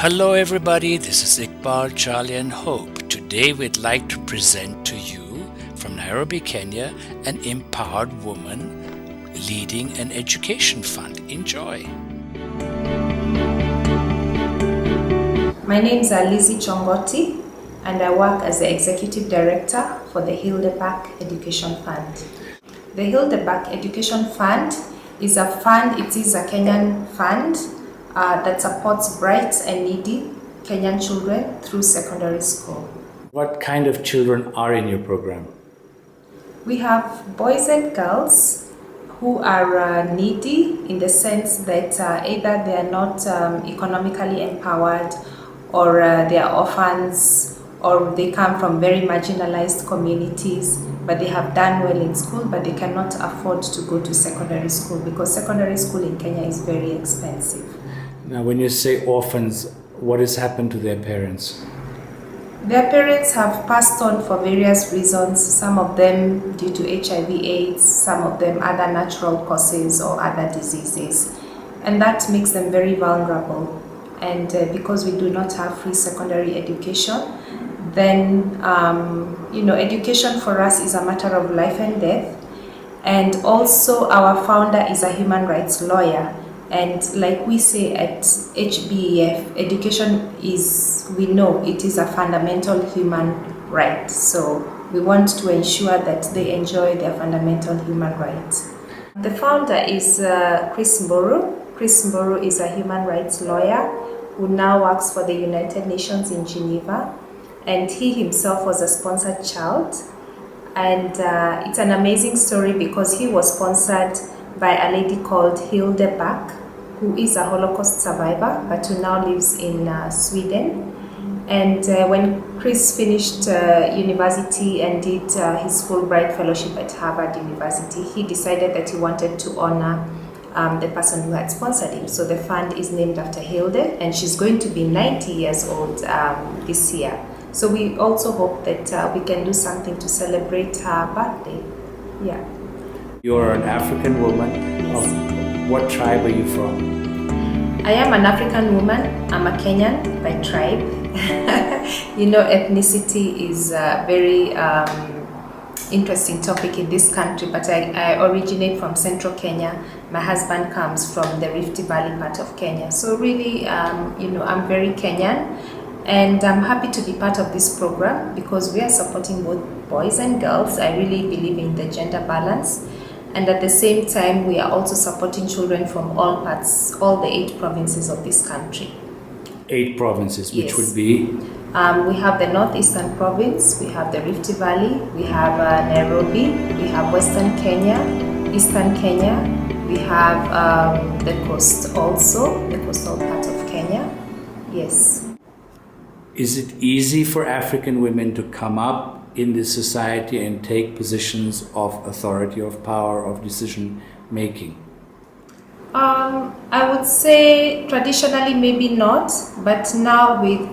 Hello, everybody. This is Iqbal, Charlie, and Hope. Today, we'd like to present to you from Nairobi, Kenya, an empowered woman leading an education fund. Enjoy. My name is Lizzie Chongoti, and I work as the Executive Director for the Hildeback Education Fund. The Hildeback Education Fund is a fund, it is a Kenyan fund that supports bright and needy Kenyan children through secondary school. What kind of children are in your program? We have boys and girls who are needy in the sense that either they are not economically empowered, or they are orphans, or they come from very marginalized communities, but they have done well in school, but they cannot afford to go to secondary school because secondary school in Kenya is very expensive. Now, when you say orphans, what has happened to their parents? Their parents have passed on for various reasons, some of them due to HIV/AIDS, some of them other natural causes or other diseases. And that makes them very vulnerable. And because we do not have free secondary education, then, education for us is a matter of life and death. And also our founder is a human rights lawyer. And like we say at HBEF, education is, we know it is a fundamental human right. So we want to ensure that they enjoy their fundamental human rights. The founder is Chris Mburu. Chris Mburu is a human rights lawyer who now works for the United Nations in Geneva. And he himself was a sponsored child. And it's an amazing story because he was sponsored by a lady called Hildeback, who is a Holocaust survivor, but who now lives in Sweden. And when Chris finished university and did his Fulbright fellowship at Harvard University, he decided that he wanted to honor the person who had sponsored him. So the fund is named after Hilde, and she's going to be 90 years old this year. So we also hope that we can do something to celebrate her birthday. Yeah. You're an African woman. Yes. Of what tribe are you from? I am an African woman. I'm a Kenyan by tribe. Ethnicity is a very interesting topic in this country, but I originate from central Kenya. My husband comes from the Rift Valley part of Kenya. So really, I'm very Kenyan. And I'm happy to be part of this program because we are supporting both boys and girls. I really believe in the gender balance. And at the same time, we are also supporting children from all parts, all the 8 provinces of this country. 8 provinces, which Yes. would be? We have the Northeastern Province, we have the Rift Valley, we have Nairobi, we have Western Kenya, Eastern Kenya, we have the coast also, the coastal part of Kenya. Yes. Is it easy for African women to come up in this society and take positions of authority, of power, of decision making? I would say traditionally maybe not, but now with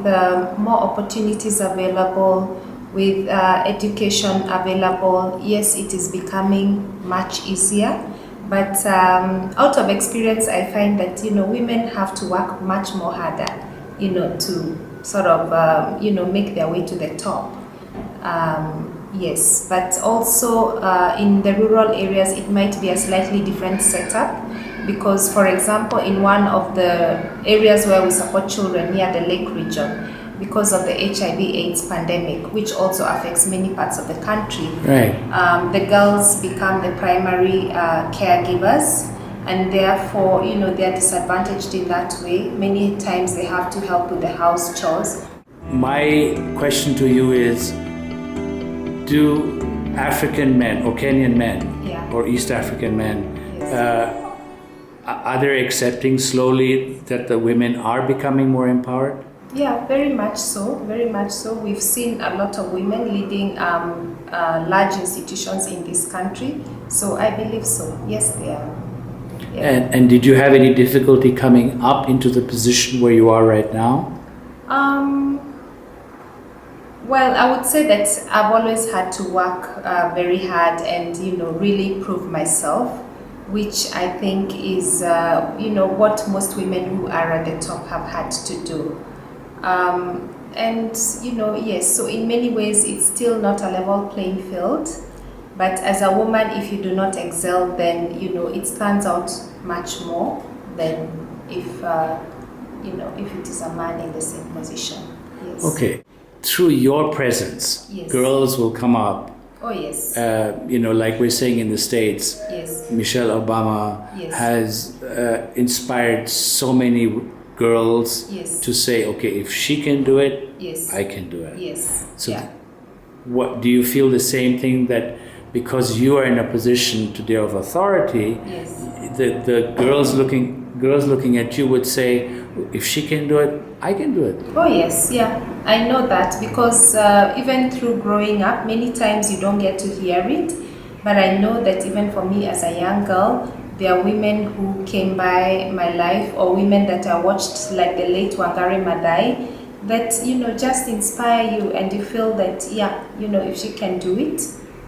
more opportunities available, with education available, yes, it is becoming much easier. But out of experience, I find that women have to work much more harder, to sort of make their way to the top. Yes, but also in the rural areas, it might be a slightly different setup because, for example, in one of the areas where we support children near the Lake region, because of the HIV/AIDS pandemic, which also affects many parts of the country, Right. The girls become the primary caregivers, and therefore, they are disadvantaged in that way. Many times they have to help with the house chores. My question to you is, do African men or Kenyan men or East African men, are they accepting slowly that the women are becoming more empowered? Yeah, very much so, very much so. We've seen a lot of women leading large institutions in this country. So I believe so. Yes, they are. Yeah. And did you have any difficulty coming up into the position where you are right now? Well, I would say that I've always had to work very hard and, really prove myself, which I think is, what most women who are at the top have had to do. And yes, so in many ways it's still not a level playing field, but as a woman, if you do not excel, then it stands out much more than if if it is a man in the same position. Yes. Okay. Through your presence, Yes. girls will come up. Oh yes. Like we're saying in the States, Yes. Michelle Obama Yes. has inspired so many girls Yes. to say, okay, if she can do it, Yes. I can do it. Yes. So yeah. what do you feel the same thing, that because you are in a position today of authority, Yes. the girls looking at you would say, if she can do it, I can do it. Oh yes, yeah, I know that because even through growing up, many times you don't get to hear it. But I know that even for me as a young girl, there are women who came by my life, or women that I watched, like the late Wangari Maathai, that just inspire you, and you feel that if she can do it,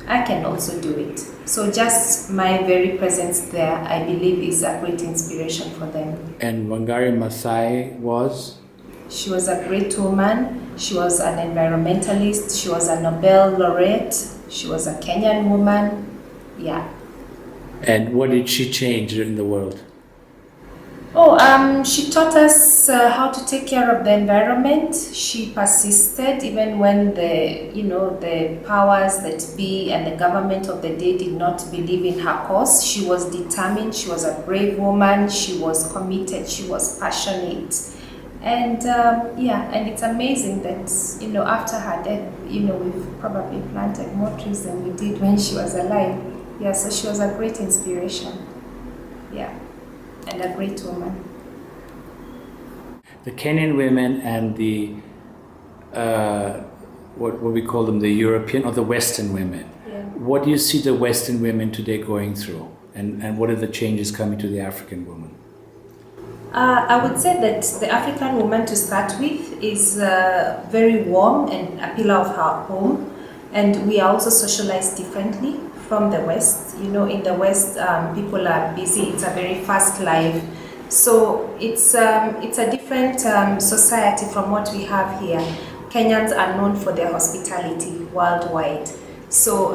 I can also do it. So just my very presence there, I believe, is a great inspiration for them. And Wangari Maathai was? She was a great woman. She was an environmentalist. She was a Nobel laureate. She was a Kenyan woman. Yeah. And what did she change in the world? She taught us how to take care of the environment. She persisted even when the powers that be and the government of the day did not believe in her cause. She was determined. She was a brave woman. She was committed. She was passionate. And and it's amazing that after her death, we've probably planted more trees than we did when she was alive. Yeah, so she was a great inspiration. Yeah, and a great woman. The Kenyan women and the what we call them, the European or the Western women. Yeah. What do you see the Western women today going through, and what are the changes coming to the African woman? I would say that the African woman, to start with, is very warm and a pillar of her home, and we are also socialized differently from the West. In the West, people are busy. It's a very fast life, so it's a different society from what we have here. Kenyans are known for their hospitality worldwide. So,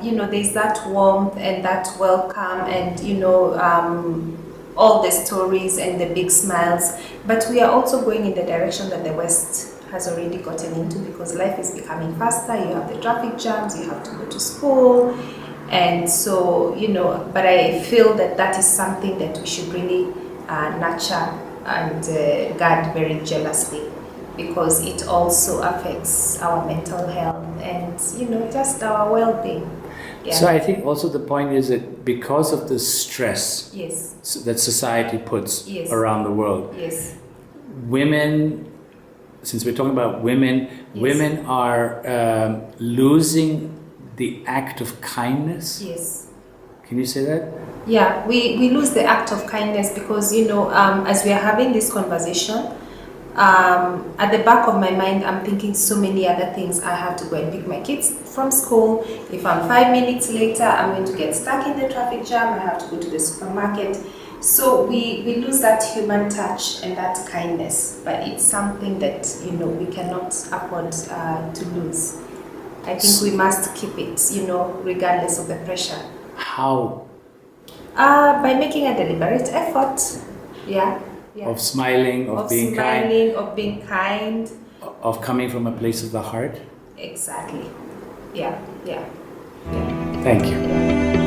there's that warmth and that welcome, and all the stories and the big smiles. But we are also going in the direction that the West has already gotten into, because life is becoming faster. You have the traffic jams, you have to go to school. And so, but I feel that is something that we should really nurture and guard very jealously, because it also affects our mental health and, just our well-being. Yeah. So I think also the point is that because of the stress Yes. that society puts Yes. around the world, Yes. women, since we're talking about women, Yes. women are losing the act of kindness. Yes. Can you say that? Yeah, we lose the act of kindness because, as we are having this conversation, at the back of my mind, I'm thinking so many other things. I have to go and pick my kids from school. If I'm 5 minutes later, I'm going to get stuck in the traffic jam. I have to go to the supermarket. So we lose that human touch and that kindness, but it's something that, we cannot afford to lose. I think we must keep it, regardless of the pressure. How? By making a deliberate effort. Yeah. Yeah. Of smiling, of being smiling, of being kind, of coming from a place of the heart. Exactly. Yeah. Thank you.